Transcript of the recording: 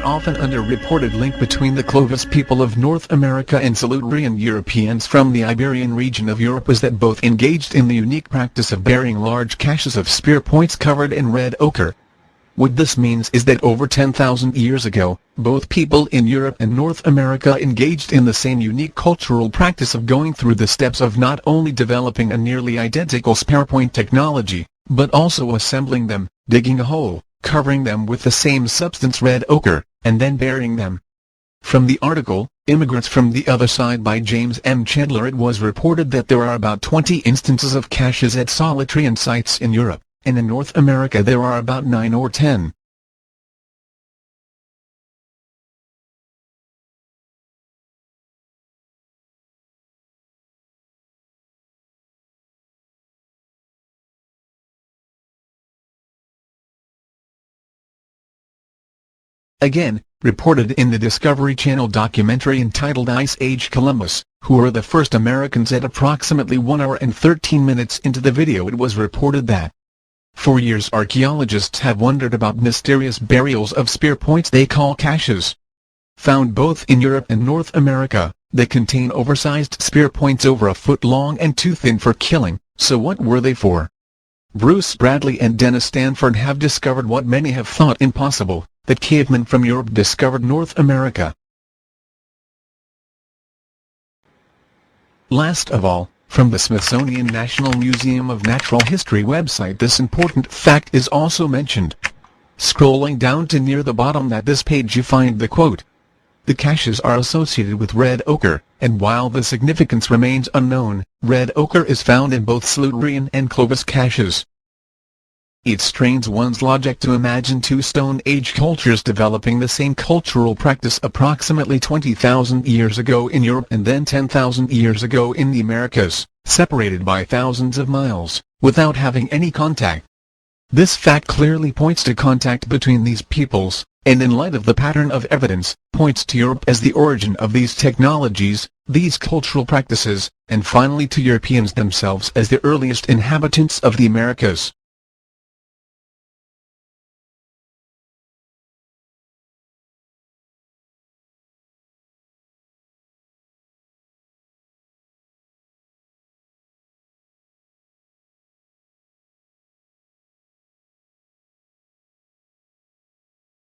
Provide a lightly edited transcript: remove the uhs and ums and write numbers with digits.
an often underreported link between the Clovis people of North America and Silurian Europeans from the Iberian region of Europe was that both engaged in the unique practice of burying large caches of spear points covered in red ochre. What this means is that over 10,000 years ago, both people in Europe and North America engaged in the same unique cultural practice of going through the steps of not only developing a nearly identical spear point technology, but also assembling them, digging a hole, covering them with the same substance red ochre, and then burying them. From the article, Immigrants from the Other Side by James M. Chandler, it was reported that there are about 20 instances of caches at Solitrean sites in Europe, and in North America there are about 9 or 10. Again, reported in the Discovery Channel documentary entitled Ice Age Columbus, who were the first Americans. At approximately 1 hour and 13 minutes into the video, it was reported that for years archaeologists have wondered about mysterious burials of spear points they call caches. Found both in Europe and North America, they contain oversized spear points over a foot long and too thin for killing. So what were they for? Bruce Bradley and Dennis Stanford have discovered what many have thought impossible, that cavemen from Europe discovered North America. Last of all, from the Smithsonian National Museum of Natural History website, this important fact is also mentioned. Scrolling down to near the bottom at this page, you find the quote: "The caches are associated with red ochre, and while the significance remains unknown, red ochre is found in both Silurian and Clovis caches." It strains one's logic to imagine two Stone Age cultures developing the same cultural practice approximately 20,000 years ago in Europe and then 10,000 years ago in the Americas, separated by thousands of miles, without having any contact. This fact clearly points to contact between these peoples, and in light of the pattern of evidence, points to Europe as the origin of these technologies, these cultural practices, and finally to Europeans themselves as the earliest inhabitants of the Americas.